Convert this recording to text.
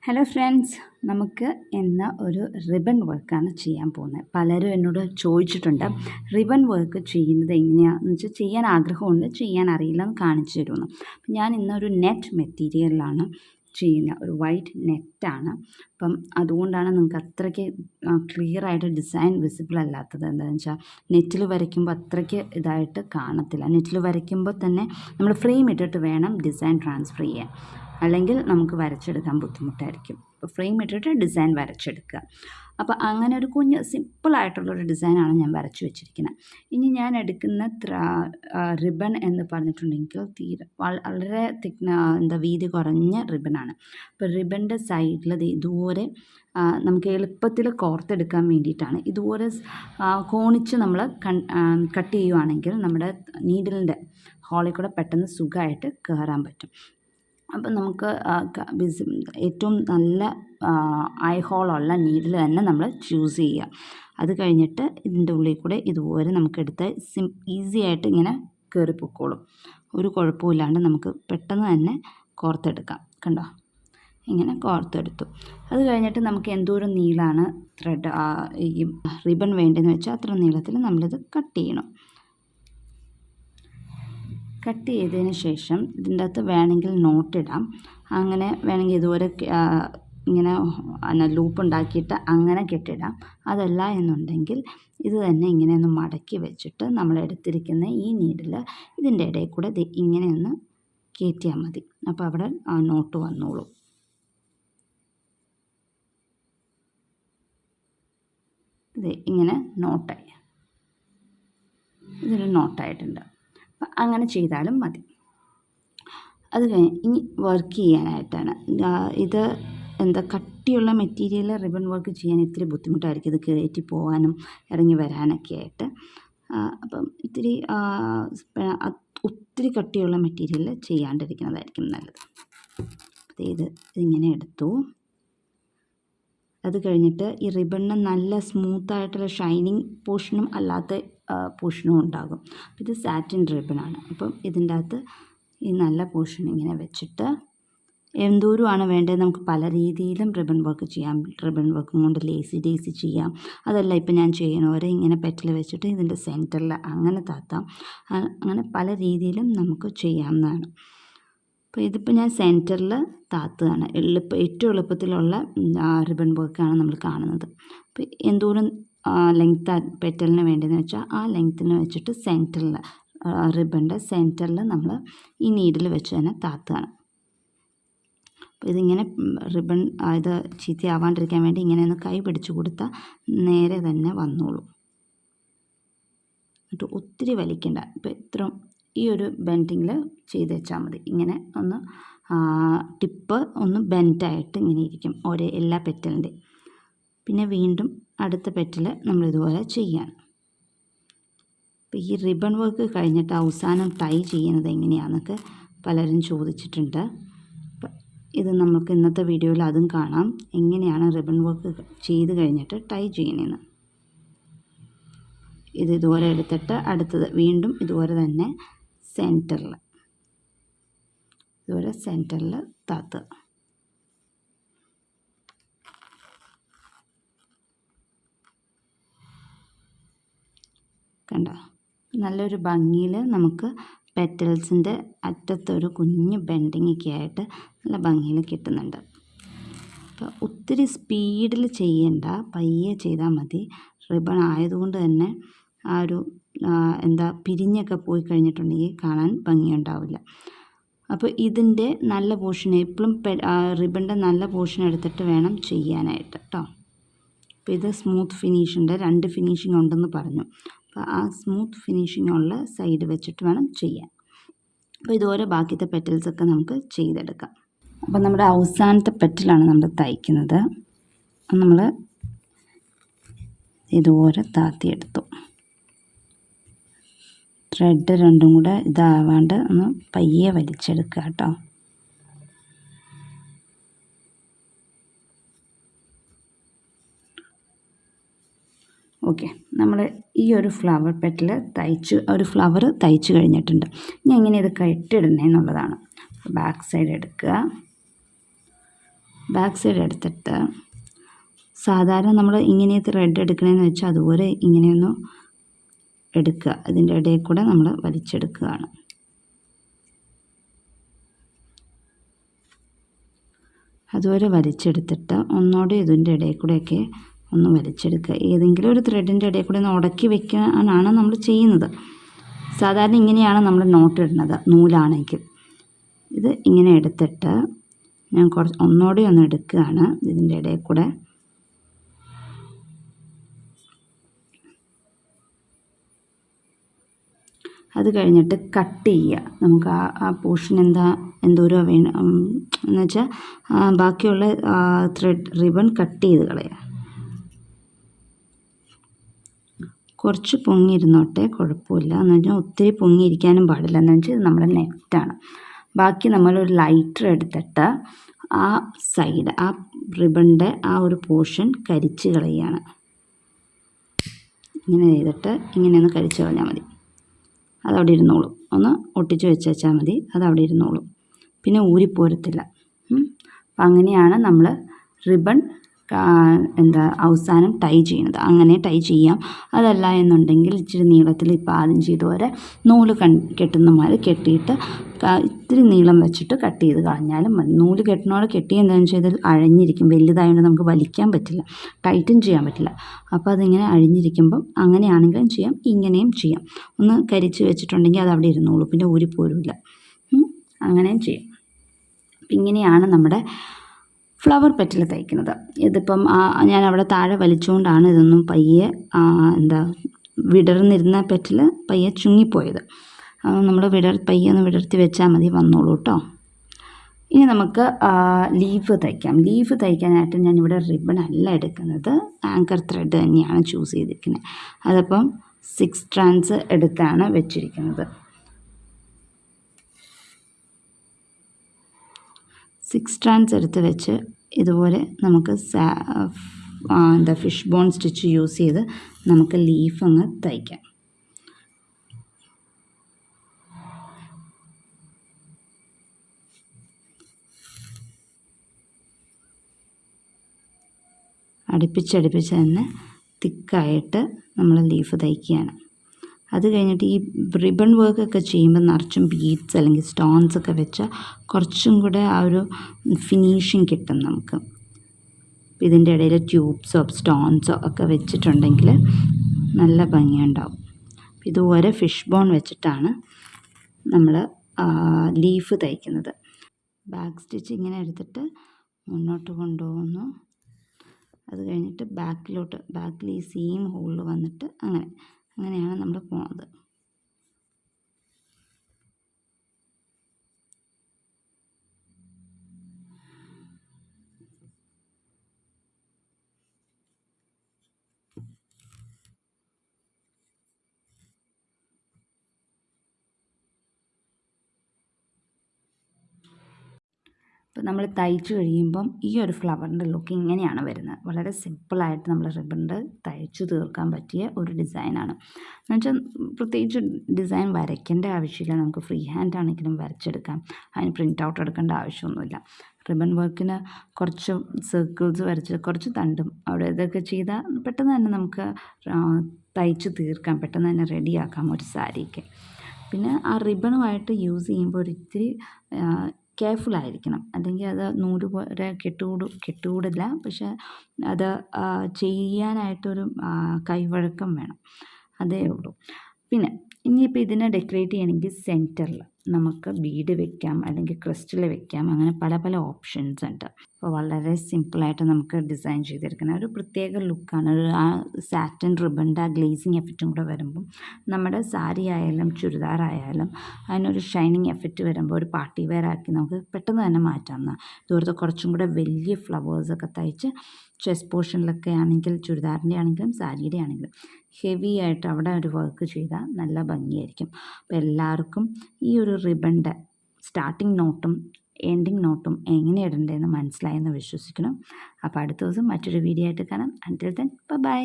Hello friends, നമുക്ക് ഇന്ന് ഒരു റിബൺ വർക്കാണ് ചെയ്യാൻ പോകുന്നത്. പലരും എന്നോട് ചോദിച്ചിട്ടുണ്ട് റിബൺ വർക്ക് ചെയ്യുന്നത് എങ്ങനെയാണെന്ന് വെച്ചാൽ ചെയ്യാൻ ആഗ്രഹമുണ്ട്, ചെയ്യാൻ അറിയില്ല എന്ന് കാണിച്ചു തരുമെന്ന്. ഞാൻ ഇന്നൊരു നെറ്റ് മെറ്റീരിയലാണ് ചെയ്യുന്നത്, ഒരു വൈറ്റ് നെറ്റാണ്. അപ്പം അതുകൊണ്ടാണ് നിങ്ങൾക്ക് അത്രയ്ക്ക് ക്ലിയറായിട്ട് ഡിസൈൻ വിസിബിൾ അല്ലാത്തത്. എന്താണെന്ന് വെച്ചാൽ നെറ്റിൽ വരയ്ക്കുമ്പോൾ അത്രയ്ക്ക് ഇതായിട്ട് കാണത്തില്ല. നെറ്റിൽ വരയ്ക്കുമ്പോൾ തന്നെ നമ്മൾ ഫ്രെയിം ഇട്ടിട്ട് വേണം ഡിസൈൻ ട്രാൻസ്ഫർ ചെയ്യാൻ, അല്ലെങ്കിൽ നമുക്ക് വരച്ചെടുക്കാൻ ബുദ്ധിമുട്ടായിരിക്കും. അപ്പോൾ ഫ്രെയിം ഇട്ടിട്ട് ഡിസൈൻ വരച്ചെടുക്കുക. അപ്പോൾ അങ്ങനെ ഒരു കുഞ്ഞ് സിമ്പിളായിട്ടുള്ളൊരു ഡിസൈനാണ് ഞാൻ വരച്ചു വെച്ചിരിക്കുന്നത്. ഇനി ഞാൻ എടുക്കുന്ന റിബൺ എന്ന് പറഞ്ഞിട്ടുണ്ടെങ്കിൽ വളരെ വീതി കുറഞ്ഞ റിബണാണ്. അപ്പോൾ റിബണിൻ്റെ സൈഡിൽ ഇതുപോലെ നമുക്ക് എളുപ്പത്തിൽ കോർത്തെടുക്കാൻ വേണ്ടിയിട്ടാണ്. ഇതുപോലെ കോണിച്ച് നമ്മൾ കട്ട് ചെയ്യുവാണെങ്കിൽ നമ്മുടെ നീഡിലിൻ്റെ ഹോളിൽ കൂടെ പെട്ടെന്ന് സുഖമായിട്ട് കയറാൻ പറ്റും. അപ്പം നമുക്ക് ഏറ്റവും നല്ല ഐ ഹോളുള്ള നീഡിൽ തന്നെ നമ്മൾ ചൂസ് ചെയ്യുക. അത് കഴിഞ്ഞിട്ട് ഇതിൻ്റെ ഉള്ളിൽ കൂടെ ഇതുപോലെ നമുക്കെടുത്ത് ഈസി ആയിട്ട് ഇങ്ങനെ കയറിപ്പോയിക്കോളും. ഒരു കുഴപ്പമില്ലാണ്ട് നമുക്ക് പെട്ടെന്ന് തന്നെ കോർത്തെടുക്കാം. കണ്ടോ, ഇങ്ങനെ കോർത്തെടുത്തു. അത് കഴിഞ്ഞിട്ട് നമുക്ക് എന്തോരം നീളമാണ് ത്രെഡ് ഈ റിബൺ വേണ്ടതെന്ന് വെച്ചാൽ അത്ര നീളത്തിൽ നമ്മളിത് കട്ട് ചെയ്യണം. കട്ട് ചെയ്തതിന് ശേഷം ഇതിൻ്റെ അകത്ത് വേണമെങ്കിൽ നോട്ടിടാം. അങ്ങനെ വേണമെങ്കിൽ ഇതുപോലെ ഇങ്ങനെ ലൂപ്പ് ഉണ്ടാക്കിയിട്ട് അങ്ങനെ കെട്ടിടാം. അതല്ല എന്നുണ്ടെങ്കിൽ ഇത് തന്നെ ഇങ്ങനെ ഒന്ന് മടക്കി വെച്ചിട്ട് നമ്മൾ എടുത്തിരിക്കുന്ന ഈ നീഡിൽ ഇതിൻ്റെ ഇടയിൽ കൂടെ ഇങ്ങനെ ഒന്ന് കയറ്റിയാൽ മതി. അപ്പോൾ അവിടെ ആ നോട്ട് വന്നോളൂ. ഇത് ഇങ്ങനെ നോട്ടായി, ഇതൊരു നോട്ടായിട്ടുണ്ട്. അപ്പം അങ്ങനെ ചെയ്താലും മതി. അത് കഴിഞ്ഞ് ഇനി വർക്ക് ചെയ്യാനായിട്ടാണ് ഇത് കട്ടിയുള്ള മെറ്റീരിയൽ റിബൺ വർക്ക് ചെയ്യാൻ ഇത്തിരി ബുദ്ധിമുട്ടായിരിക്കും. ഇത് കയറ്റി പോകാനും ഇറങ്ങി വരാനൊക്കെ ആയിട്ട്. അപ്പം ഒത്തിരി കട്ടിയുള്ള മെറ്റീരിയൽ ചെയ്യാണ്ടിരിക്കുന്നതായിരിക്കും നല്ലത്. ഇതിങ്ങനെ എടുത്തു. അത് കഴിഞ്ഞിട്ട് ഈ റിബണിന് നല്ല സ്മൂത്തായിട്ടുള്ള ഷൈനിങ് പോർഷനും അല്ലാത്ത പോർഷനും ഉണ്ടാകും. ഇത് സാറ്റിൻ റിബണാണ്. അപ്പം ഇതിൻ്റെ അകത്ത് ഈ നല്ല പോർഷൻ ഇങ്ങനെ വെച്ചിട്ട് എന്തോരമാണ് വേണ്ടത് നമുക്ക് പല രീതിയിലും റിബൺ വർക്ക് ചെയ്യാം. റിബൺ വർക്കും കൊണ്ട് ലേസി ഡേസി ചെയ്യാം. അതല്ല ഇപ്പം ഞാൻ ചെയ്യണവരെ ഇങ്ങനെ പെറ്റൽ വെച്ചിട്ട് ഇതിൻ്റെ സെൻറ്ററിൽ അങ്ങനെ താത്താം. അങ്ങനെ പല രീതിയിലും നമുക്ക് ചെയ്യാവുന്നതാണ്. അപ്പോൾ ഇതിപ്പോൾ ഞാൻ സെൻറ്ററിൽ താത്തുകയാണ്. ഏറ്റവും എളുപ്പത്തിലുള്ള റിബൺ വർക്കാണ് നമ്മൾ കാണുന്നത്. അപ്പോൾ എന്തോരം ലെങ്ത് പെറ്റലിന് വേണ്ടതെന്ന് വെച്ചാൽ ആ ലെങ്ത്തിന് വെച്ചിട്ട് സെൻറ്ററിൽ റിബണിൻ്റെ സെൻറ്ററിൽ നമ്മൾ ഈ നീഡിൽ വെച്ച് തന്നെ താത്തുകയാണ്. അപ്പോൾ ഇതിങ്ങനെ റിബൺ ഇത് ചീത്തയാവാണ്ടിരിക്കാൻ വേണ്ടി ഇങ്ങനെ ഒന്ന് കൈ പിടിച്ചു കൊടുത്താൽ നേരെ തന്നെ വന്നോളൂ. എന്നിട്ട് ഒത്തിരി വലിക്കണ്ട. ഇപ്പോൾ ഇത്രയും ഈ ഒരു ബെൻഡിങ്ങിൽ ചെയ്ത് വെച്ചാൽ മതി. ഇങ്ങനെ ഒന്ന് ടിപ്പ് ഒന്ന് ബെൻഡായിട്ട് ഇങ്ങനെ ഇരിക്കും എല്ലാ പെറ്റലിൻ്റെ. പിന്നെ വീണ്ടും അടുത്ത പെറ്റൽ നമ്മളിതുപോലെ ചെയ്യാണ്. അപ്പോൾ ഈ റിബൺ വർക്ക് കഴിഞ്ഞിട്ട് അവസാനം ടൈ ചെയ്യുന്നത് എങ്ങനെയാണെന്നൊക്കെ പലരും ചോദിച്ചിട്ടുണ്ട്. ഇത് നമുക്ക് ഇന്നത്തെ വീഡിയോയിൽ അതും കാണാം, എങ്ങനെയാണ് റിബൺ വർക്ക് ചെയ്ത് കഴിഞ്ഞിട്ട് ടൈ ചെയ്യണമെന്ന്. ഇതുപോലെ എടുത്തിട്ട് അടുത്തത് വീണ്ടും ഇതുപോലെ തന്നെ സെൻറ്ററിൽ താത്തുക. കണ്ടോ, നല്ലൊരു ഭംഗിയിൽ നമുക്ക് പെറ്റൽസിൻ്റെ അറ്റത്തൊരു കുഞ്ഞ് ബെൻഡിങ്ങൊക്കെ ആയിട്ട് നല്ല ഭംഗിയിൽ കിട്ടുന്നുണ്ട്. അപ്പോൾ ഒത്തിരി സ്പീഡിൽ ചെയ്യണ്ട, പയ്യെ ചെയ്താൽ മതി. റിബൺ ആയതുകൊണ്ട് തന്നെ ആ ഒരു പിരിഞ്ഞൊക്കെ പോയി കഴിഞ്ഞിട്ടുണ്ടെങ്കിൽ കാണാൻ ഭംഗിയുണ്ടാവില്ല. അപ്പോൾ ഇതിൻ്റെ നല്ല പോർഷൻ എപ്പോഴും റിബണിൻ്റെ നല്ല പോർഷൻ എടുത്തിട്ട് വേണം ചെയ്യാനായിട്ട് കേട്ടോ. അപ്പോൾ ഇത് സ്മൂത്ത് ഫിനിഷിൻ്റെ 2 ഫിനിഷിംഗ് ഉണ്ടെന്ന് പറഞ്ഞു. അപ്പോൾ ആ സ്മൂത്ത് ഫിനിഷിംഗ് ഉള്ള സൈഡ് വെച്ചിട്ട് വേണം ചെയ്യാൻ. അപ്പോൾ ഇതുപോലെ ബാക്കിയത്തെ പെറ്റൽസൊക്കെ നമുക്ക് ചെയ്തെടുക്കാം. അപ്പോൾ നമ്മുടെ അവസാനത്തെ പെറ്റലാണ് നമ്മൾ തയ്ക്കുന്നത്. നമ്മൾ ഇതുപോലെ താത്തിയെടുത്തു. ത്രെഡ് രണ്ടും കൂടെ ഇതാവാണ്ട് ഒന്ന് പയ്യെ വലിച്ചെടുക്കുക കേട്ടോ. ഓക്കെ, നമ്മൾ ഈ ഒരു ഫ്ലവർ പെറ്റൽ ഫ്ലവർ തയ്ച്ച് കഴിഞ്ഞിട്ടുണ്ട്. ഇനി എങ്ങനെ ഇത് കെട്ടിടണേ എന്നുള്ളതാണ്. ബാക്ക് സൈഡ് എടുക്കുക. ബാക്ക് സൈഡ് എടുത്തിട്ട് സാധാരണ നമ്മൾ ഇങ്ങനെ ത്രെഡ് എടുക്കണമെന്ന് വെച്ചാൽ അതുപോലെ ഇങ്ങനെയൊന്ന് എടുക്കുക. ഇതിൻ്റെ ഇടയിൽ കൂടെ നമ്മൾ വലിച്ചെടുക്കുകയാണ്. അതുപോലെ വലിച്ചെടുത്തിട്ട് ഒന്നോടെ ഇതിൻ്റെ ഇടയിൽ കൂടെയൊക്കെ ഒന്ന് വലിച്ചെടുക്കുക. ഏതെങ്കിലും ഒരു ത്രെഡിൻ്റെ ഇടയിൽ കൂടെ ഒന്ന് ഉടക്കി വെക്കാനാണ് നമ്മൾ ചെയ്യുന്നത്. സാധാരണ ഇങ്ങനെയാണ് നമ്മൾ നോട്ട് ഇടുന്നത് നൂലാണെങ്കിൽ. ഇത് ഇങ്ങനെ എടുത്തിട്ട് ഞാൻ ഒന്നോടെ ഒന്ന് എടുക്കുകയാണ് ഇതിൻ്റെ ഇടയിൽ കൂടെ. അത് കഴിഞ്ഞിട്ട് കട്ട് ചെയ്യുക. നമുക്ക് ആ പോർഷൻ എന്തോരോ വേണം എന്ന് വെച്ചാൽ ബാക്കിയുള്ള റിബൺ കട്ട് ചെയ്ത് കളയുക. കുറച്ച് പൊങ്ങിയിരുന്നോട്ടെ, കുഴപ്പമില്ല. എന്ന് വെച്ചാൽ ഒത്തിരി പൊങ്ങിയിരിക്കാനും പാടില്ല. എന്ന് വെച്ചാൽ ഇത് നമ്മുടെ നെറ്റാണ്. ബാക്കി നമ്മളൊരു ലൈറ്റർ എടുത്തിട്ട് ആ സൈഡ്, ആ റിബണിൻ്റെ ആ ഒരു പോർഷൻ കരിച്ച് കളയുകയാണ്. ഇങ്ങനെ ചെയ്തിട്ട് ഇങ്ങനെയൊന്ന് കരിച്ച് കളഞ്ഞാൽ മതി. അതവിടെ ഇരുന്നോളും. ഒന്ന് ഒട്ടിച്ച് വെച്ചാൽ മതി, അതവിടെ ഇരുന്നോളും. പിന്നെ ഊരിപ്പോരത്തില്ല. അപ്പം അങ്ങനെയാണ് നമ്മൾ റിബൺ അവസാനം ടൈ ചെയ്യുന്നത്. അങ്ങനെ ടൈ ചെയ്യാം. അതല്ല എന്നുണ്ടെങ്കിൽ ഇച്ചിരി നീളത്തിൽ ഇപ്പോൾ ആദ്യം ചെയ്തപോലെ നൂല് കെട്ടുന്ന മാതിരി കെട്ടിയിട്ട് ഇത്തിരി നീളം വെച്ചിട്ട് കട്ട് ചെയ്ത് കളഞ്ഞാലും മതി. നൂല് കെട്ടുന്നതോടെ കെട്ടി എന്താണെന്ന് വെച്ചാൽ ഇത് അഴിഞ്ഞിരിക്കും. വലുതായതുകൊണ്ട് നമുക്ക് വലിക്കാൻ പറ്റില്ല, ടൈറ്റും ചെയ്യാൻ പറ്റില്ല. അപ്പോൾ അതിങ്ങനെ അഴിഞ്ഞിരിക്കുമ്പം അങ്ങനെയാണെങ്കിലും ചെയ്യാം, ഇങ്ങനെയും ചെയ്യാം. ഒന്ന് കരിച്ച് വെച്ചിട്ടുണ്ടെങ്കിൽ അത് അവിടെ ഇരുന്നോളൂ, പിന്നെ ഊരിപ്പോരില്ല. അങ്ങനെയും ചെയ്യാം. ഇങ്ങനെയാണ് നമ്മുടെ ഫ്ലവർ പെറ്റൽ തയ്ക്കുന്നത്. ഇതിപ്പം ഞാൻ അവിടെ താഴെ വലിച്ചുകൊണ്ടാണ് ഇതൊന്നും പയ്യെ വിടർന്നിരുന്ന പെറ്റൽ പയ്യെ ചുങ്ങിപ്പോയത്. നമ്മൾ പയ്യെ ഒന്ന് വിടർത്തി വെച്ചാൽ മതി, വന്നോളൂ കേട്ടോ. ഇനി നമുക്ക് ലീഫ് തയ്ക്കാം. ലീഫ് തയ്ക്കാനായിട്ട് ഞാനിവിടെ റിബൺ അല്ല എടുക്കുന്നത്, ആങ്കർ ത്രെഡ് തന്നെയാണ് ചൂസ് ചെയ്തിരിക്കുന്നത്. അതപ്പം 6 strands എടുത്താണ് വെച്ചിരിക്കുന്നത്. 6 strands എടുത്ത് വെച്ച് ഇതുപോലെ നമുക്ക് ഫിഷ് ബോൺ സ്റ്റിച്ച് യൂസ് ചെയ്ത് നമുക്ക് ലീഫ് അങ്ങ് തയ്ക്കാം. അടുപ്പിച്ചടുപ്പിച്ച് തന്നെ തിക്കായിട്ട് നമ്മൾ ലീഫ് തയ്ക്കുകയാണ്. അത് കഴിഞ്ഞിട്ട് ഈ റിബൺ വർക്കൊക്കെ ചെയ്യുമ്പോൾ നിറച്ചും ബീഡ്സ് അല്ലെങ്കിൽ സ്റ്റോൺസ് ഒക്കെ വെച്ചാൽ കുറച്ചും കൂടെ ആ ഒരു ഫിനിഷിങ് കിട്ടും നമുക്ക്. ഇതിൻ്റെ ഇടയിൽ ട്യൂബ്സോ സ്റ്റോൺസോ ഒക്കെ വെച്ചിട്ടുണ്ടെങ്കിൽ നല്ല ഭംഗിയുണ്ടാവും. ഇതുപോലെ ഫിഷ് ബോൺ വെച്ചിട്ടാണ് നമ്മൾ ലീഫ് തയ്ക്കുന്നത്. ബാക്ക് സ്റ്റിച്ച് ഇങ്ങനെ എടുത്തിട്ട് മുന്നോട്ട് കൊണ്ടുപോകുന്നു. അത് കഴിഞ്ഞിട്ട് ബാക്കിൽ ഈ സെയിം ഹോളിൽ വന്നിട്ട് അങ്ങനെയാണ് നമ്മൾ പോകുന്നത്. അപ്പോൾ നമ്മൾ തയ്ച്ചു കഴിയുമ്പം ഈ ഒരു ഫ്ലവറിൻ്റെ ലുക്ക് ഇങ്ങനെയാണ് വരുന്നത്. വളരെ സിമ്പിളായിട്ട് നമ്മൾ റിബണിൽ തയ്ച്ചു തീർക്കാൻ പറ്റിയ ഒരു ഡിസൈനാണ്. എന്നുവെച്ചാൽ പ്രത്യേകിച്ച് ഡിസൈൻ വരയ്ക്കേണ്ട ആവശ്യമില്ല. നമുക്ക് ഫ്രീ ഹാൻഡ് ആണെങ്കിലും വരച്ചെടുക്കാം. അതിന് പ്രിൻ്റ് ഔട്ട് എടുക്കേണ്ട ആവശ്യമൊന്നുമില്ല. റിബൺ വർക്കിന് കുറച്ച് സർക്കിൾസ് വരച്ച് കുറച്ച് തണ്ടും അവിടെ ഇതൊക്കെ ചെയ്താൽ പെട്ടെന്ന് തന്നെ നമുക്ക് തയ്ച്ച് തീർക്കാം, പെട്ടെന്ന് തന്നെ റെഡിയാക്കാം ഒരു സാരിക്ക്. പിന്നെ ആ റിബണുമായിട്ട് യൂസ് ചെയ്യുമ്പോൾ ഒരിത്തിരി കെയർഫുള്ളായിരിക്കണം, അല്ലെങ്കിൽ അത് നൂല് പോലെ കെട്ടുകൂടില്ല. പക്ഷെ അത് ചെയ്യാനായിട്ടൊരു കൈവഴക്കം വേണം, അതേ ഉള്ളൂ. പിന്നെ ഇനിയിപ്പോൾ ഇതിനെ ഡെക്കറേറ്റ് ചെയ്യണമെങ്കിൽ സെൻറ്ററിൽ നമുക്ക് ബീഡ് വെക്കാം, അല്ലെങ്കിൽ ക്രിസ്റ്റൽ വെക്കാം. അങ്ങനെ പല പല ഓപ്ഷൻസ് ഉണ്ട്. അപ്പോൾ വളരെ സിമ്പിളായിട്ട് നമുക്ക് ഡിസൈൻ ചെയ്തെടുക്കുന്ന ഒരു പ്രത്യേക ലുക്കാണ്. ആ സാറ്റിൻ റിബണിൻ്റെ ആ ഗ്ലേസിങ് എഫക്റ്റും കൂടെ വരുമ്പം നമ്മുടെ സാരി ആയാലും ചുരിദാർ ആയാലും അതിനൊരു ഷൈനിങ് എഫക്റ്റ് വരുമ്പോൾ ഒരു പാർട്ടി വെയർ ആക്കി നമുക്ക് പെട്ടെന്ന് തന്നെ മാറ്റാം. ഇതുപോലത്തെ കുറച്ചും കൂടെ വലിയ ഫ്ലവേഴ്സൊക്കെ തയ്ച്ച് ചെസ്റ്റ് പോർഷനിലൊക്കെ ആണെങ്കിൽ, ചുരിദാറിൻ്റെ ആണെങ്കിലും സാരിയുടെ ആണെങ്കിലും ഹെവി ആയിട്ട് അവിടെ ഒരു വർക്ക് ചെയ്താൽ നല്ല ഭംഗിയായിരിക്കും. അപ്പോൾ എല്ലാവർക്കും ഈ ഒരു റിബണിൻ്റെ സ്റ്റാർട്ടിങ് നോട്ടും എൻഡിങ് നോട്ടും എങ്ങനെ ഇടേണ്ടതെന്ന് മനസ്സിലായെന്ന് വിശ്വസിക്കണം. അപ്പോൾ അടുത്ത ദിവസം മറ്റൊരു വീഡിയോ ആയിട്ട് കാണാം. അൻടിൽ ദെൻ ബൈ.